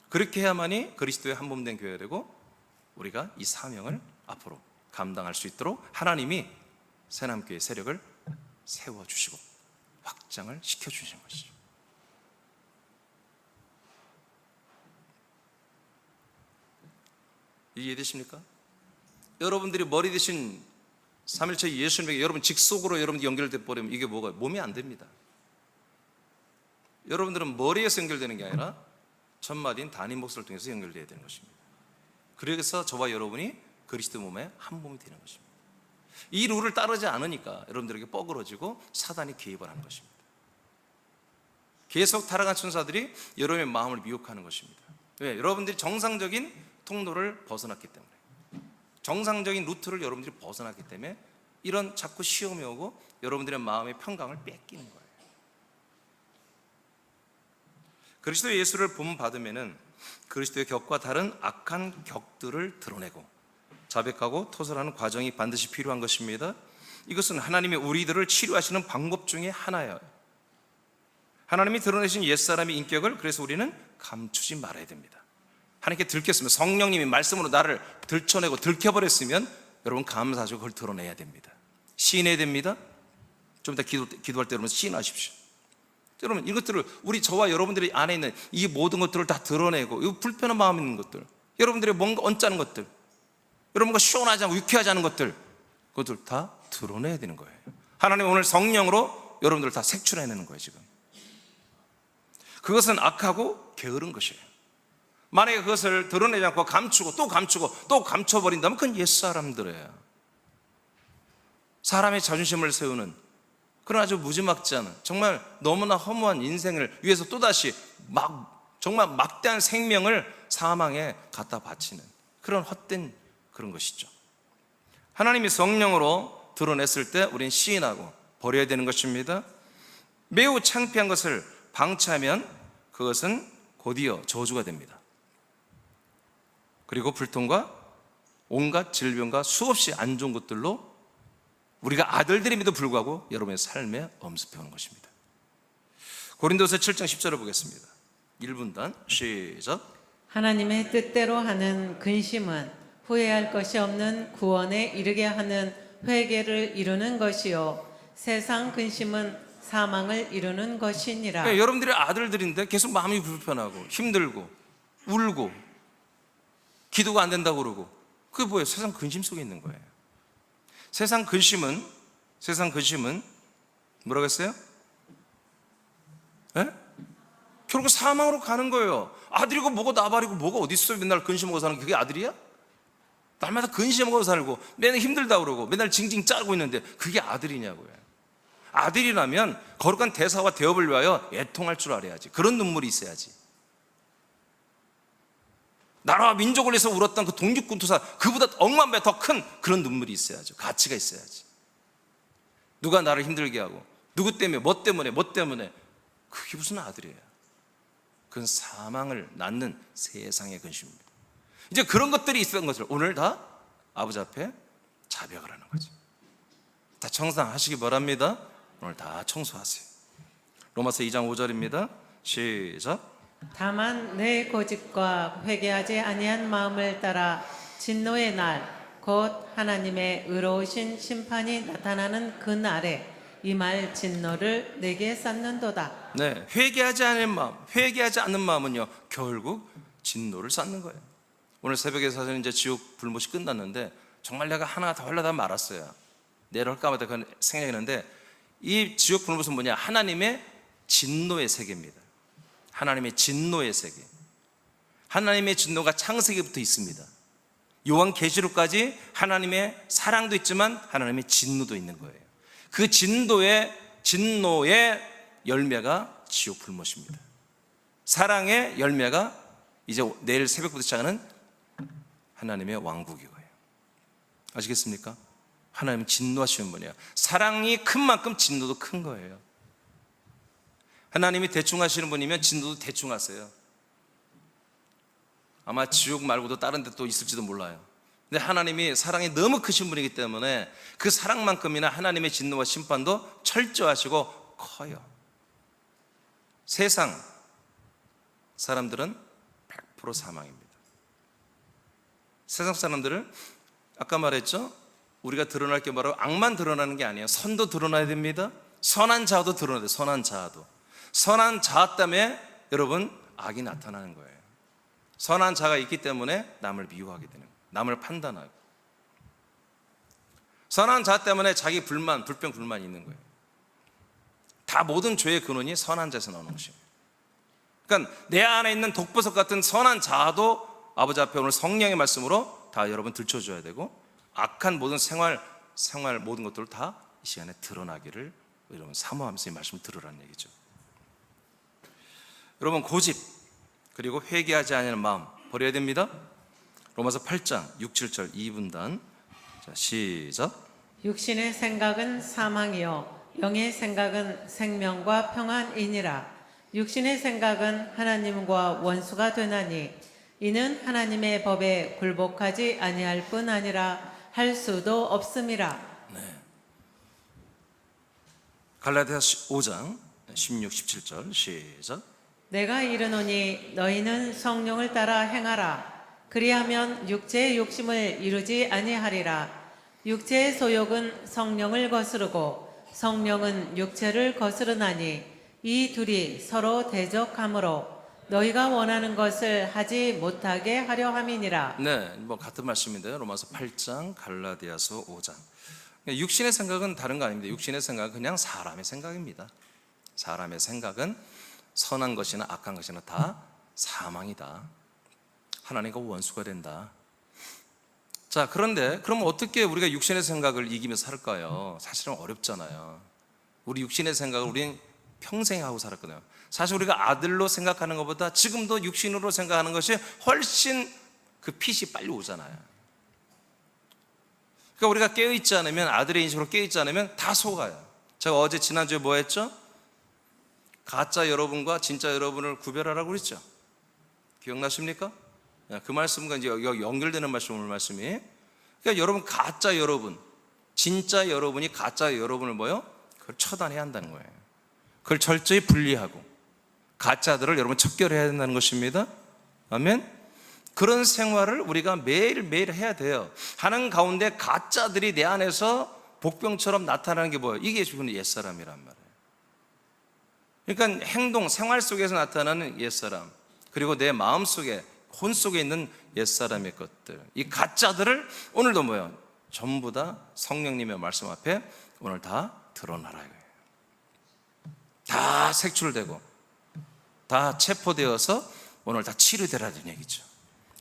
그렇게 해야만이 그리스도의 한 몸 된 교회가 되고 우리가 이 사명을 앞으로 감당할 수 있도록 하나님이 새남교회 세력을 세워주시고 확장을 시켜주시는 것이죠. 이해되십니까? 여러분들이 머리 대신 3일째 예수님에게 여러분 직속으로 여러분 연결돼 버리면 이게 뭐가 몸이 안 됩니다. 여러분들은 머리에서 연결되는 게 아니라 첫마디인 담임 목사를 통해서 연결돼야 되는 것입니다. 그래서 저와 여러분이 그리스도 몸의 한 몸이 되는 것입니다. 이 룰을 따르지 않으니까 여러분들에게 뻐그러지고 사단이 개입을 하는 것입니다. 계속 타락한 천사들이 여러분의 마음을 미혹하는 것입니다. 왜? 여러분들이 정상적인 통로를 벗어났기 때문에, 정상적인 루트를 여러분들이 벗어났기 때문에 이런 자꾸 시험이 오고 여러분들의 마음의 평강을 뺏기는 거예요. 그리스도 예수를 본받으면은 그리스도의 격과 다른 악한 격들을 드러내고 자백하고 토설하는 과정이 반드시 필요한 것입니다. 이것은 하나님이 우리들을 치료하시는 방법 중에 하나예요. 하나님이 드러내신 옛사람의 인격을 그래서 우리는 감추지 말아야 됩니다. 하나님께 들켰으면, 성령님이 말씀으로 나를 들춰내고 들켜버렸으면 여러분 감사하시고 그걸 드러내야 됩니다. 시인해야 됩니다. 좀 이따 기도할 때 여러분 시인하십시오. 여러분, 이것들을 저와 여러분들이 안에 있는 이 모든 것들을 다 드러내고, 이 불편한 마음 있는 것들, 여러분들의 뭔가 언짢은 것들, 여러분과 시원하지 않고 유쾌하지 않은 것들, 그것들 다 드러내야 되는 거예요. 하나님 오늘 성령으로 여러분들을 다 색출해내는 거예요. 지금 그것은 악하고 게으른 것이에요. 만약에 그것을 드러내지 않고 감추고 또 감추고 또 감춰버린다면 그건 옛사람들이에요. 사람의 자존심을 세우는 그런 아주 무지막지한, 정말 너무나 허무한 인생을 위해서 또다시 정말 막대한 생명을 사망에 갖다 바치는 그런 헛된 그런 것이죠. 하나님이 성령으로 드러냈을 때 우리는 시인하고 버려야 되는 것입니다. 매우 창피한 것을 방치하면 그것은 곧이어 저주가 됩니다. 그리고 불통과 온갖 질병과 수없이 안 좋은 것들로 우리가 아들들임에도 불구하고 여러분의 삶에 엄습해오는 것입니다. 고린도서 7장 10절을 보겠습니다. 1분단 시작. 하나님의 뜻대로 하는 근심은 후회할 것이 없는 구원에 이르게 하는 회개를 이루는 것이요 세상 근심은 사망을 이루는 것이니라. 그러니까 여러분들의 아들들인데 계속 마음이 불편하고 힘들고 울고 기도가 안 된다고 그러고, 그게 뭐예요? 세상 근심 속에 있는 거예요. 세상 근심은 뭐라고 했어요? 예? 결국 사망으로 가는 거예요. 아들이고 뭐고 나발이고 뭐가 어디 있어요? 맨날 근심하고 사는 게 그게 아들이야? 날마다 근심하고 살고 맨날 힘들다 그러고 맨날 징징 짜고 있는데 그게 아들이냐고요. 아들이라면 거룩한 대사와 대업을 위하여 애통할 줄 알아야지. 그런 눈물이 있어야지. 나라와 민족을 위해서 울었던 그 독립군투사, 그보다 억만 배 더 큰 그런 눈물이 있어야죠. 가치가 있어야지. 누가 나를 힘들게 하고 누구 때문에 뭐 때문에 그게 무슨 아들이에요. 그건 사망을 낳는 세상의 근심입니다. 이제 그런 것들이 있었던 것을 오늘 다 아버지 앞에 자백을 하는 거죠. 다 청산하시기 바랍니다. 오늘 다 청소하세요. 로마서 2장 5절입니다. 시작. 다만 내 고집과 회개하지 아니한 마음을 따라 진노의 날 곧 하나님의 의로우신 심판이 나타나는 그 날에 이 말 진노를 내게 쌓는도다. 네, 회개하지 않는 마음은요 결국 진노를 쌓는 거예요. 오늘 새벽에 사실 이제 지옥 불못이 끝났는데 정말 내가 하나 더 하려다 말았어요. 내려올까 말까 그건 생각이 나는데, 이 지옥 불못은 뭐냐? 하나님의 진노의 세계입니다. 하나님의 진노의 세계. 하나님의 진노가 창세기부터 있습니다. 요한계시록까지 하나님의 사랑도 있지만 하나님의 진노도 있는 거예요. 그 진노의 열매가 지옥 불못입니다. 사랑의 열매가 이제 내일 새벽부터 시작하는 하나님의 왕국이에요. 아시겠습니까? 하나님은 진노하시는 분이에요. 사랑이 큰 만큼 진노도 큰 거예요. 하나님이 대충 하시는 분이면 진노도 대충 하세요. 아마 지옥 말고도 다른 데 또 있을지도 몰라요. 근데 하나님이 사랑이 너무 크신 분이기 때문에 그 사랑만큼이나 하나님의 진노와 심판도 철저하시고 커요. 세상 사람들은 100% 사망입니다. 세상 사람들은 아까 말했죠? 우리가 드러날 게 바로 악만 드러나는 게 아니에요. 선도 드러나야 됩니다. 선한 자아도 드러나야 돼요. 선한 자아도. 선한 자아 때문에 여러분 악이 나타나는 거예요. 선한 자가 있기 때문에 남을 미워하게 되는 거예요. 남을 판단하고. 선한 자 때문에 자기 불만, 불평, 불만이 있는 거예요. 다 모든 죄의 근원이 선한 자에서 나오는 것입니다. 그러니까 내 안에 있는 독보석 같은 선한 자아도 아버지 앞에 오늘 성령의 말씀으로 다 여러분 들춰줘야 되고, 악한 모든 생활 모든 것들을 다 이 시간에 드러나기를 여러분 사모하면서 이 말씀을 들으라는 얘기죠. 여러분 고집 그리고 회개하지 않는 마음 버려야 됩니다. 로마서 8장 6, 7절 2분단. 자, 시작. 육신의 생각은 사망이요 영의 생각은 생명과 평안이니라. 육신의 생각은 하나님과 원수가 되나니 이는 하나님의 법에 굴복하지 아니할 뿐 아니라 할 수도 없음이라. 갈라디아서 5장 16, 17절 시작. 내가 이르노니 너희는 성령을 따라 행하라. 그리하면 육체의 욕심을 이루지 아니하리라. 육체의 소욕은 성령을 거스르고 성령은 육체를 거스르나니 이 둘이 서로 대적하므로 너희가 원하는 것을 하지 못하게 하려 함이니라. 네, 뭐 같은 말씀인데요. 로마서 8장, 갈라디아서 5장. 육신의 생각은 다른 거 아닙니다. 육신의 생각은 그냥 사람의 생각입니다. 사람의 생각은 선한 것이나 악한 것이나 다 사망이다. 하나님과 원수가 된다. 자, 그런데 그럼 어떻게 우리가 육신의 생각을 이기면서 살까요? 사실은 어렵잖아요. 우리 육신의 생각을 우리는 평생 하고 살았거든요. 사실 우리가 아들로 생각하는 것보다 지금도 육신으로 생각하는 것이 훨씬 그 핏이 빨리 오잖아요. 그러니까 우리가 깨어있지 않으면, 아들의 인식으로 깨어있지 않으면 다 속아요. 제가 지난주에 뭐 했죠? 가짜 여러분과 진짜 여러분을 구별하라고 그랬죠. 기억나십니까? 그 말씀과 이제 여기 연결되는 말씀, 오늘 말씀이. 그러니까 여러분, 가짜 여러분, 진짜 여러분이 가짜 여러분을 뭐요? 그걸 처단해야 한다는 거예요. 그걸 철저히 분리하고 가짜들을 여러분 척결해야 된다는 것입니다. 아멘. 그런 생활을 우리가 매일매일 해야 돼요. 하는 가운데 가짜들이 내 안에서 복병처럼 나타나는 게 뭐예요? 이게 지금 옛사람이란 말이에요. 그러니까 행동, 생활 속에서 나타나는 옛사람, 그리고 내 마음 속에, 혼 속에 있는 옛사람의 것들, 이 가짜들을 오늘도 뭐예요? 전부 다 성령님의 말씀 앞에 오늘 다 드러나라 이거예요. 다 색출되고 다 체포되어서 오늘 다 치료되라는 얘기죠.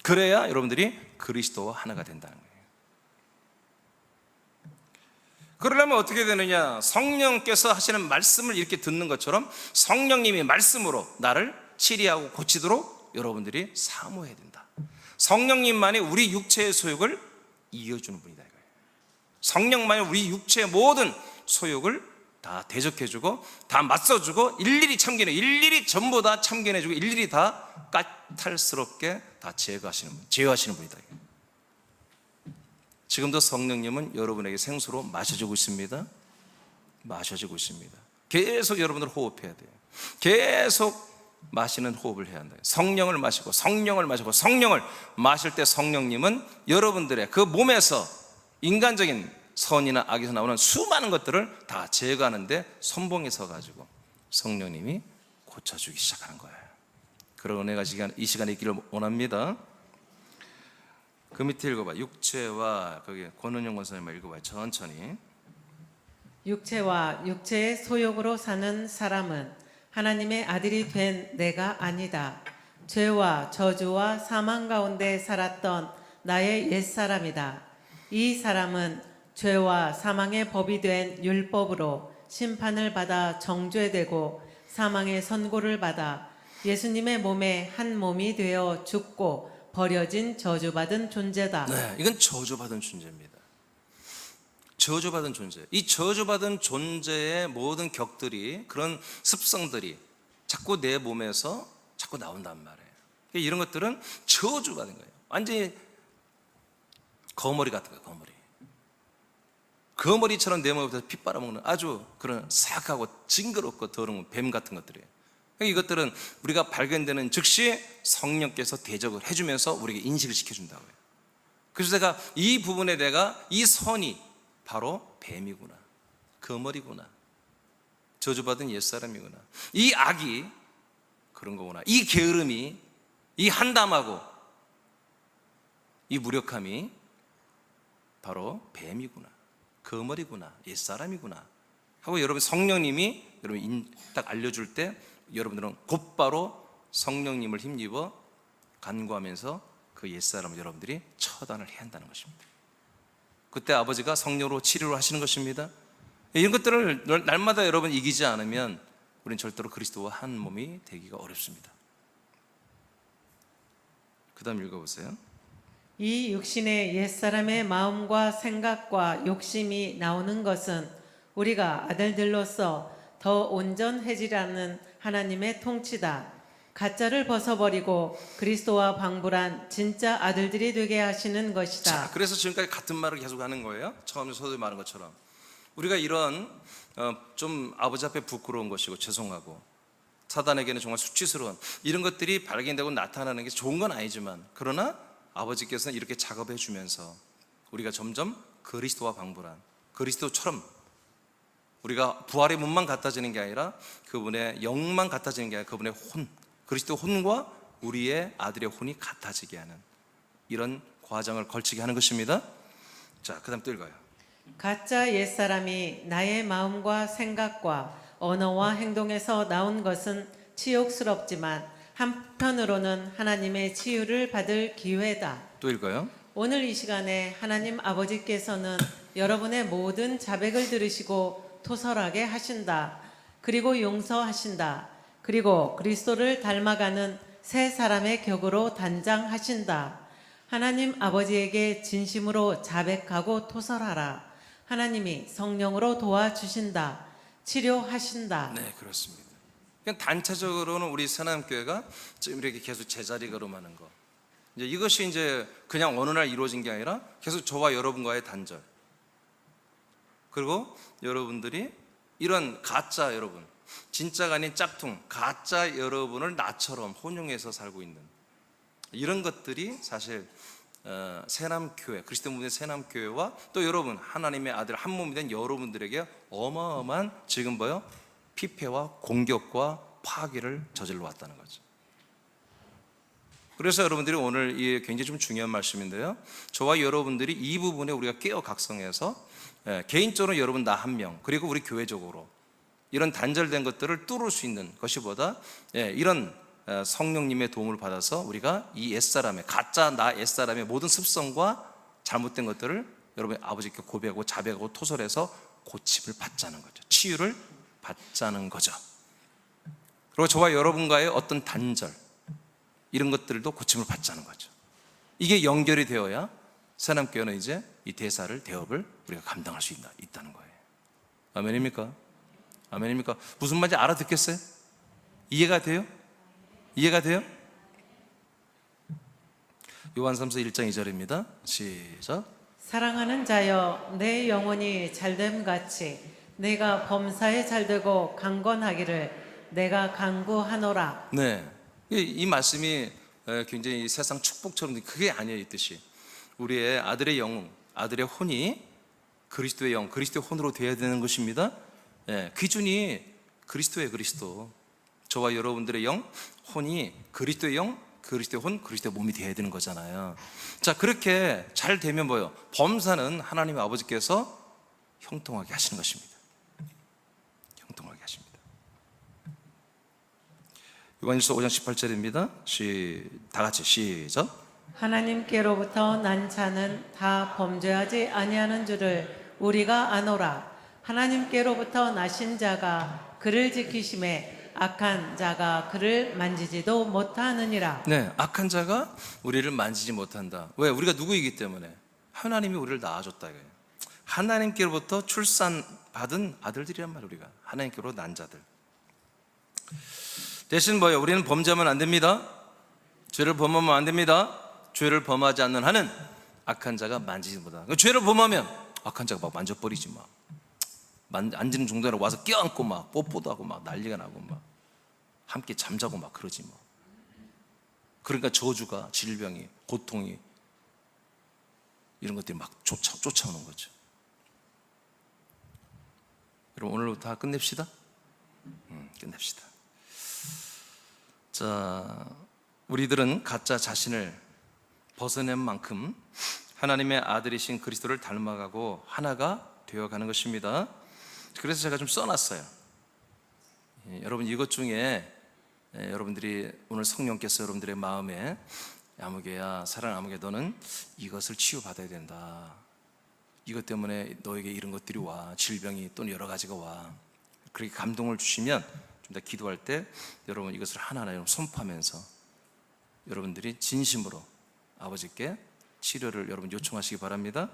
그래야 여러분들이 그리스도와 하나가 된다는 거예요. 그러려면 어떻게 되느냐? 성령께서 하시는 말씀을 이렇게 듣는 것처럼 성령님이 말씀으로 나를 치리하고 고치도록 여러분들이 사모해야 된다. 성령님만이 우리 육체의 소욕을 이어주는 분이다 이거예요. 성령만이 우리 육체의 모든 소욕을 다 대적해주고 다 맞서주고 일일이 참견해, 일일이 전부 다 참견해주고 일일이 다 까탈스럽게 다 제거하시는 분, 제어하시는 분이다. 지금도 성령님은 여러분에게 생수로 마셔주고 있습니다. 마셔주고 있습니다. 계속 여러분들 호흡해야 돼요. 계속 마시는 호흡을 해야 한다. 성령을 마시고 성령을 마시고 성령을 마실 때 성령님은 여러분들의 그 몸에서 인간적인 선이나 악에서 나오는 수많은 것들을 다 제거하는데 선봉에 서가지고 성령님이 고쳐주기 시작하는 거예요. 그런 은혜가 이 시간에 있기를 원합니다. 그 밑에 읽어봐. 육체와, 거기 권은영 권사님 읽어봐요. 천천히. 육체와 육체의 소욕으로 사는 사람은 하나님의 아들이 된 내가 아니다. 죄와 저주와 사망 가운데 살았던 나의 옛사람이다. 이 사람은 죄와 사망의 법이 된 율법으로 심판을 받아 정죄되고 사망의 선고를 받아 예수님의 몸에 한 몸이 되어 죽고 버려진 저주받은 존재다. 네, 이건 저주받은 존재입니다. 저주받은 존재. 이 저주받은 존재의 모든 격들이, 그런 습성들이 자꾸 내 몸에서 자꾸 나온단 말이에요. 이런 것들은 저주받은 거예요. 완전히 거머리 같은 거예요. 거머리처럼 내 몸에서 피 빨아먹는 아주 그런 사악하고 징그럽고 더러운 뱀 같은 것들이에요. 이것들은 우리가 발견되는 즉시 성령께서 대적을 해주면서 우리에게 인식을 시켜준다고요. 그래서 내가 이 부분에 내가 이 선이 바로 뱀이구나, 거머리구나, 저주받은 옛사람이구나, 이 악이 그런 거구나, 이 게으름이, 이 한담하고 이 무력함이 바로 뱀이구나, 거머리구나, 옛사람이구나 하고 여러분 성령님이 여러분 딱 알려줄 때 여러분들은 곧바로 성령님을 힘입어 간구하면서 그 옛사람을 여러분들이 처단을 해야 한다는 것입니다. 그때 아버지가 성령으로 치료를 하시는 것입니다. 이런 것들을 날마다 여러분 이기지 않으면 우리는 절대로 그리스도와 한 몸이 되기가 어렵습니다. 그 다음 읽어보세요. 이 육신의 옛사람의 마음과 생각과 욕심이 나오는 것은 우리가 아들들로서 더 온전해지라는 하나님의 통치다. 가짜를 벗어버리고 그리스도와 방불한 진짜 아들들이 되게 하시는 것이다. 자, 그래서 지금까지 같은 말을 계속 하는 거예요. 처음에 서두에 말한 것처럼 우리가 이런 좀 아버지 앞에 부끄러운 것이고 죄송하고 사단에게는 정말 수치스러운 이런 것들이 발견되고 나타나는 게 좋은 건 아니지만, 그러나 아버지께서는 이렇게 작업해 주면서 우리가 점점 그리스도와 방불한 그리스도처럼 우리가 부활의 몸만 같아지는 게 아니라 그분의 영만 같아지는 게 아니라 그분의 혼, 그리스도 혼과 우리의 아들의 혼이 같아지게 하는 이런 과정을 걸치게 하는 것입니다. 자, 그 다음 또 읽어요. 가짜 옛사람이 나의 마음과 생각과 언어와 행동에서 나온 것은 치욕스럽지만 한편으로는 하나님의 치유를 받을 기회다. 또 읽어요. 오늘 이 시간에 하나님 아버지께서는 여러분의 모든 자백을 들으시고 토설하게 하신다. 그리고 용서하신다. 그리고 그리스도를 닮아가는 새 사람의 격으로 단장하신다. 하나님 아버지에게 진심으로 자백하고 토설하라. 하나님이 성령으로 도와주신다. 치료하신다. 네, 그렇습니다. 그냥 단체적으로는 우리 새남교회가 지금 이렇게 계속 제자리 걸음하는 거, 이제 이것이 이제 그냥 어느 날 이루어진 게 아니라 계속 저와 여러분과의 단절. 그리고 여러분들이 이런 가짜 여러분, 진짜가 아닌 짝퉁, 가짜 여러분을 나처럼 혼용해서 살고 있는 이런 것들이 사실 새남교회, 그리스도 문의 새남교회와 또 여러분, 하나님의 아들 한 몸이 된 여러분들에게 어마어마한 지금 뭐요? 피폐와 공격과 파괴를 저질러 왔다는 거죠. 그래서 여러분들이 오늘 이 굉장히 좀 중요한 말씀인데요, 저와 여러분들이 이 부분에 우리가 깨어 각성해서 개인적으로 여러분 나 한 명, 그리고 우리 교회적으로 이런 단절된 것들을 뚫을 수 있는 것이보다 이런 성령님의 도움을 받아서 우리가 이 옛사람의, 가짜 나 옛사람의 모든 습성과 잘못된 것들을 여러분의 아버지께 고백하고 자백하고 토설해서 고침을 받자는 거죠. 치유를 받자는 거죠. 그리고 저와 여러분과의 어떤 단절, 이런 것들도 고침을 받자는 거죠. 이게 연결이 되어야 새남교회는 이제 이 대업을 우리가 감당할 수 있다는 거예요. 아멘입니까? 아멘입니까? 무슨 말인지 알아듣겠어요? 이해가 돼요? 이해가 돼요? 요한삼서 1장 2절입니다. 시작. 사랑하는 자여, 내 영혼이 잘됨 같이 내가 범사에 잘되고 강건하기를 내가 간구하노라. 네, 이 말씀이 굉장히 세상 축복처럼 그게 아니에요. 이 뜻이 우리의 아들의 영, 아들의 혼이 그리스도의 영, 그리스도의 혼으로 되어야 되는 것입니다. 기준이 그리스도예요. 그리스도. 저와 여러분들의 영, 혼이 그리스도의 영, 그리스도의 혼, 그리스도의 몸이 되어야 되는 거잖아요. 자, 그렇게 잘 되면 뭐예요? 범사는 하나님의 아버지께서 형통하게 하시는 것입니다. 형통하게 하십니다. 요한일서 5장 18절입니다. 다 같이 시작. 하나님께로부터 난 자는 다 범죄하지 아니하는 줄을 우리가 아노라. 하나님께로부터 나신 자가 그를 지키심에 악한 자가 그를 만지지도 못하느니라. 네, 악한 자가 우리를 만지지 못한다. 왜? 우리가 누구이기 때문에 하나님이 우리를 낳아줬다 이거예요. 하나님께로부터 출산받은 아들들이란 말이에요. 우리가 하나님께로 난 자들. 대신 뭐예요? 우리는 범죄하면 안 됩니다. 죄를 범하면 안 됩니다. 죄를 범하지 않는 한은 악한 자가 만지지 못한다. 죄를 범하면 악한 자가 막 만져버리지 막. 앉는 정도로 와서 껴안고 막 뽀뽀도 하고 막 난리가 나고 막 함께 잠자고 막 그러지 뭐. 그러니까 저주가, 질병이, 고통이 이런 것들이 막 쫓아오는 거죠. 여러분 오늘부터 다 끝냅시다. 끝냅시다. 자, 우리들은 가짜 자신을 벗어낸 만큼 하나님의 아들이신 그리스도를 닮아가고 하나가 되어가는 것입니다. 그래서 제가 좀 써놨어요. 여러분 이것 중에 여러분들이 오늘 성령께서 여러분들의 마음에 아무개야, 사랑하는 아무개, 너는 이것을 치유받아야 된다. 이것 때문에 너에게 이런 것들이 와, 질병이 또는 여러 가지가 와. 그렇게 감동을 주시면 좀 더 기도할 때 여러분 이것을 하나하나 선포하면서 여러분들이 진심으로 아버지께 치료를 여러분 요청하시기 바랍니다.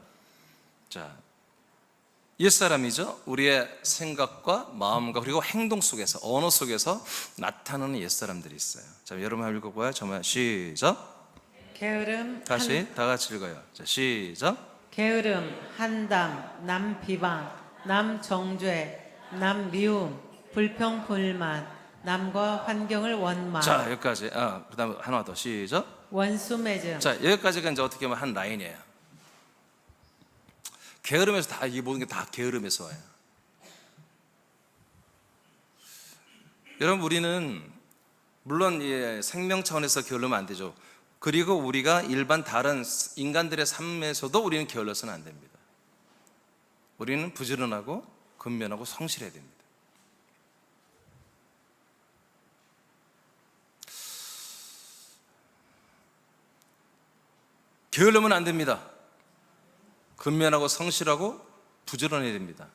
자, 옛사람이죠. 우리의 생각과 마음과 그리고 행동 속에서, 언어 속에서 나타나는 옛사람들이 있어요. 자, 여러분 한번 읽어봐요. 정말 시작. 게으름, 다시 다 같이 읽어요. 자, 시작. 게으름, 한담, 남 비방, 남 정죄, 남 미움, 불평 불만, 남과 환경을 원망. 자, 여기까지. 그다음에 하나 더 시작. 원수 맺음. 자, 여기까지가 이제 어떻게 보면 한 라인이에요. 게으름에서 다, 이 모든 게 다 게으름에서 와요. 여러분 우리는 물론 생명 차원에서 게을르면 안 되죠. 그리고 우리가 일반 다른 인간들의 삶에서도 우리는 게을러서는 안 됩니다. 우리는 부지런하고 근면하고 성실해야 됩니다. 게으르면 안 됩니다. 근면하고 성실하고 부지런해야 됩니다.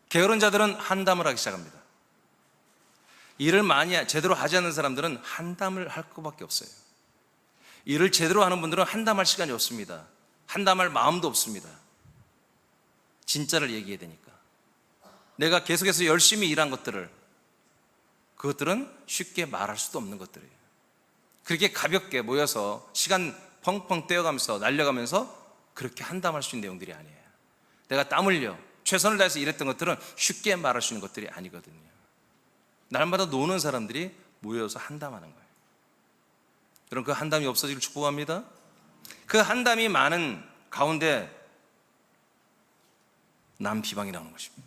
게으른 자들은 한담을 하기 시작합니다. 일을 많이 제대로 하지 않는 사람들은 한담을 할 것밖에 없어요. 일을 제대로 하는 분들은 한담할 시간이 없습니다. 한담할 마음도 없습니다. 진짜를 얘기해야 되니까. 내가 계속해서 열심히 일한 것들을, 그것들은 쉽게 말할 수도 없는 것들이에요. 그렇게 가볍게 모여서 시간 펑펑 떼어가면서 날려가면서 그렇게 한담할 수 있는 내용들이 아니에요. 내가 땀 흘려 최선을 다해서 일했던 것들은 쉽게 말할 수 있는 것들이 아니거든요. 날마다 노는 사람들이 모여서 한담하는 거예요. 여러분, 그 한담이 없어지길 축복합니다. 그 한담이 많은 가운데 남 비방이 나오는 것입니다.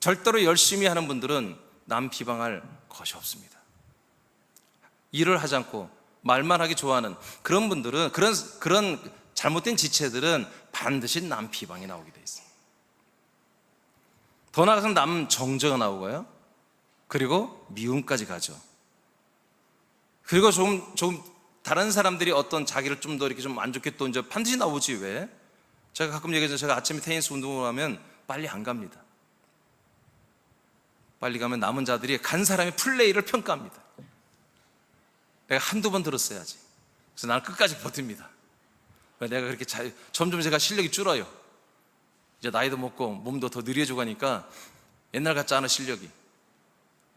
절대로 열심히 하는 분들은 남 비방할 것이 없습니다. 일을 하지 않고 말만 하기 좋아하는 그런 분들은, 그런 잘못된 지체들은 반드시 남 비방이 나오게 돼 있어요. 더 나아가서 남 정죄가 나오고요. 그리고 미움까지 가죠. 그리고 조금 다른 사람들이 어떤 자기를 좀 더 이렇게 좀 안 좋게 또 이제 반드시 나오지. 왜? 제가 가끔 얘기하죠. 제가 아침에 테니스 운동을 하면 빨리 안 갑니다. 빨리 가면 남은 자들이 간 사람의 플레이를 평가합니다. 내가 한두 번 들었어야지. 그래서 나는 끝까지 버팁니다. 내가 그렇게 점점 제가 실력이 줄어요. 이제 나이도 먹고 몸도 더 느려지고 하니까 옛날 같지 않아 실력이.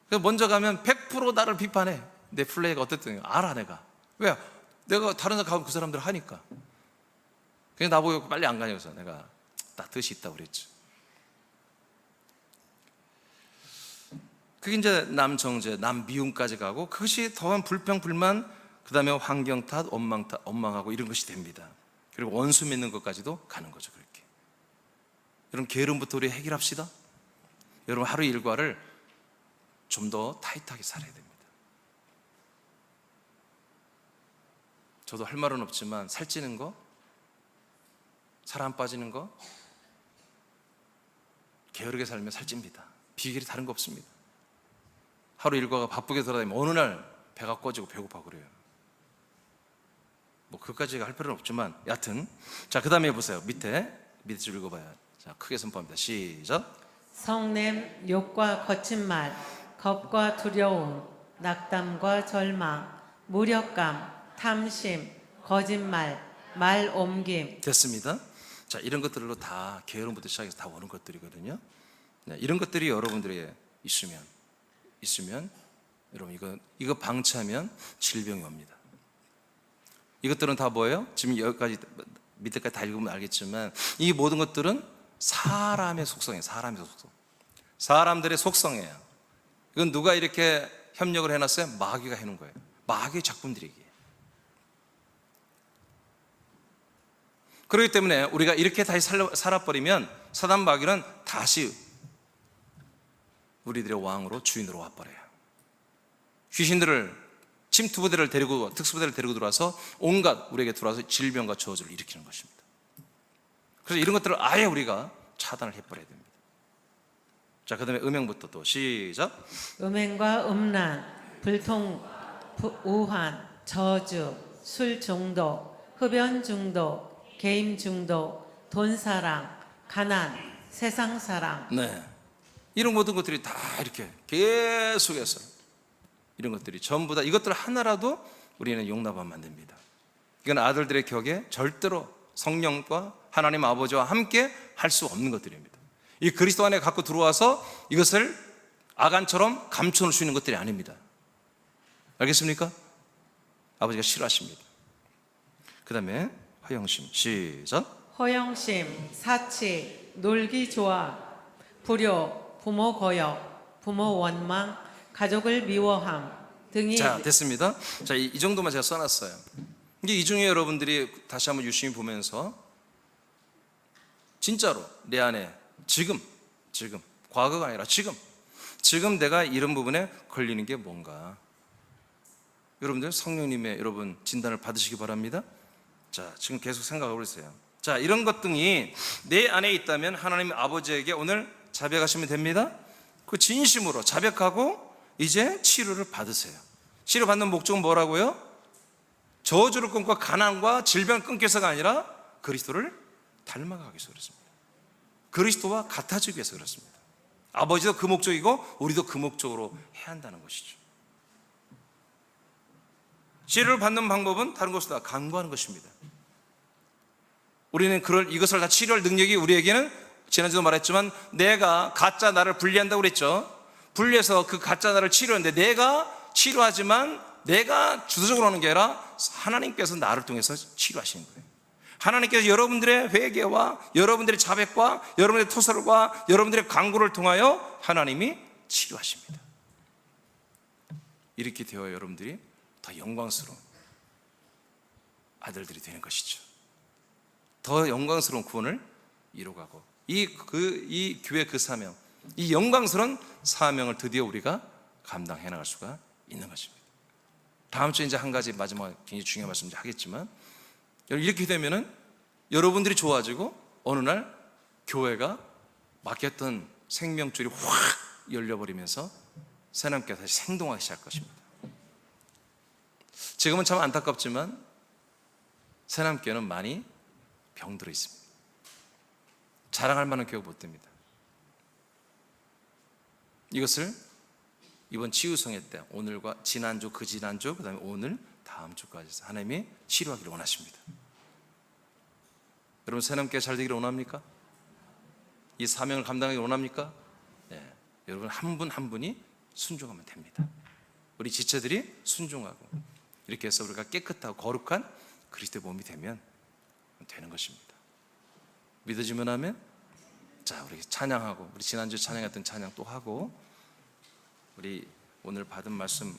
그래서 먼저 가면 100% 나를 비판해. 내 플레이가 어땠든 알아 내가. 왜? 내가 다른 데 가면 그 사람들 하니까. 그냥 나보고 빨리 안 가냐고 해서 내가 딱 뜻이 있다고 그랬죠. 그게 이제 남 정죄, 남 미움까지 가고, 그것이 더한 불평, 불만, 그 다음에 환경 탓, 원망하고 이런 것이 됩니다. 그리고 원수 맺는 것까지도 가는 거죠. 그렇게. 여러분, 게으름부터 우리 해결합시다. 여러분, 하루 일과를 좀 더 타이트하게 살아야 됩니다. 저도 할 말은 없지만 살찌는 거, 살 안 빠지는 거, 게으르게 살면 살찝니다. 비결이 다른 거 없습니다. 하루 일과가 바쁘게 돌아다니면 어느 날 배가 꺼지고 배고파고 그래요. 뭐 그것까지 할 필요는 없지만 여하튼, 자, 그 다음에 보세요. 밑에 줄 읽어봐요. 자, 크게 선포합니다. 시작. 성냄, 욕과 거친 말, 겁과 두려움, 낙담과 절망, 무력감, 탐심, 거짓말, 말 옮김. 됐습니다. 자, 이런 것들로 다 게으름부터 시작해서 다 오는 것들이거든요. 네, 이런 것들이 여러분들에게 있으면 여러분 이거 방치하면 질병이 옵니다. 이것들은 다 뭐예요? 지금 여기까지 밑에까지 다 읽으면 알겠지만 이 모든 것들은 사람의 속성이에요. 사람들의 속성이에요. 이건 누가 이렇게 협력을 해놨어요? 마귀가 해놓은 거예요. 마귀의 작품들이기에. 그렇기 때문에 우리가 이렇게 다시 살아버리면 사단 마귀는 다시 우리들의 왕으로, 주인으로 와버려요. 귀신들을, 침투부대를 데리고, 특수부대를 데리고 들어와서 온갖 우리에게 들어와서 질병과 저주를 일으키는 것입니다. 그래서 이런 것들을 아예 우리가 차단을 해버려야 됩니다. 자, 그 다음에 음행부터 또 시작. 음행과 음란, 불통, 우환, 저주, 술 중독, 흡연 중독, 게임 중독, 돈 사랑, 가난, 세상 사랑. 네, 이런 모든 것들이 다 이렇게 계속해서 이런 것들이 전부 다, 이것들 하나라도 우리는 용납하면 안 됩니다. 이건 아들들의 격에 절대로 성령과 하나님 아버지와 함께 할 수 없는 것들입니다. 이 그리스도 안에 갖고 들어와서 이것을 아간처럼 감춰놓을 수 있는 것들이 아닙니다. 알겠습니까? 아버지가 싫어하십니다. 그 다음에 허영심, 시작. 허영심, 사치, 놀기 좋아, 불효, 부모 거역, 부모 원망, 가족을 미워함 등이. 자, 됐습니다. 자, 이 정도만 제가 써놨어요. 이제 이 중에 여러분들이 다시 한번 유심히 보면서 진짜로 내 안에 지금 과거가 아니라 지금 내가 이런 부분에 걸리는 게 뭔가, 여러분들 성령님의 여러분 진단을 받으시기 바랍니다. 자, 지금 계속 생각하고 있어요. 자, 이런 것 등이 내 안에 있다면 하나님 아버지에게 오늘 자백하시면 됩니다. 그 진심으로 자백하고 이제 치료를 받으세요. 치료받는 목적은 뭐라고요? 저주를 끊고 가난과 질병을 끊기 위해서가 아니라 그리스도를 닮아가기 위해서 그렇습니다. 그리스도와 같아지기 위해서 그렇습니다. 아버지도 그 목적이고 우리도 그 목적으로 해야 한다는 것이죠. 치료를 받는 방법은 다른 것보다 간구하는 것입니다. 우리는 이것을 다 치료할 능력이 우리에게는, 지난주도 말했지만 내가 가짜 나를 분리한다고 그랬죠. 분리해서 그 가짜 나를 치료하는데 내가 치료하지만 내가 주도적으로 하는 게 아니라 하나님께서 나를 통해서 치료하시는 거예요. 하나님께서 여러분들의 회개와 여러분들의 자백과 여러분들의 토설과 여러분들의 간구를 통하여 하나님이 치료하십니다. 이렇게 되어 여러분들이 더 영광스러운 아들들이 되는 것이죠. 더 영광스러운 구원을 이루어가고 이 교회 그 사명, 이 영광스러운 사명을 드디어 우리가 감당해 나갈 수가 있는 것입니다. 다음 주에 이제 한 가지 마지막 굉장히 중요한 말씀 하겠지만, 이렇게 되면은 여러분들이 좋아지고 어느 날 교회가 막혔던 생명줄이 확 열려버리면서 새남교회가 다시 생동하기 시작할 것입니다. 지금은 참 안타깝지만 새남교회는 많이 병들어 있습니다. 자랑할 만한 교회가 못 됩니다. 이것을 이번 치유성회 때 오늘과 지난주, 그 지난주, 그 다음에 오늘, 다음 주까지 하나님이 치료하기를 원하십니다. 여러분 새남교회 잘 되기를 원합니까? 이 사명을 감당하기를 원합니까? 네. 여러분 한 분 한 분이 순종하면 됩니다. 우리 지체들이 순종하고 이렇게 해서 우리가 깨끗하고 거룩한 그리스도의 몸이 되면 되는 것입니다. 믿어지면 하면, 자 우리 찬양하고, 우리 지난주 찬양했던 찬양 또 하고, 우리 오늘 받은 말씀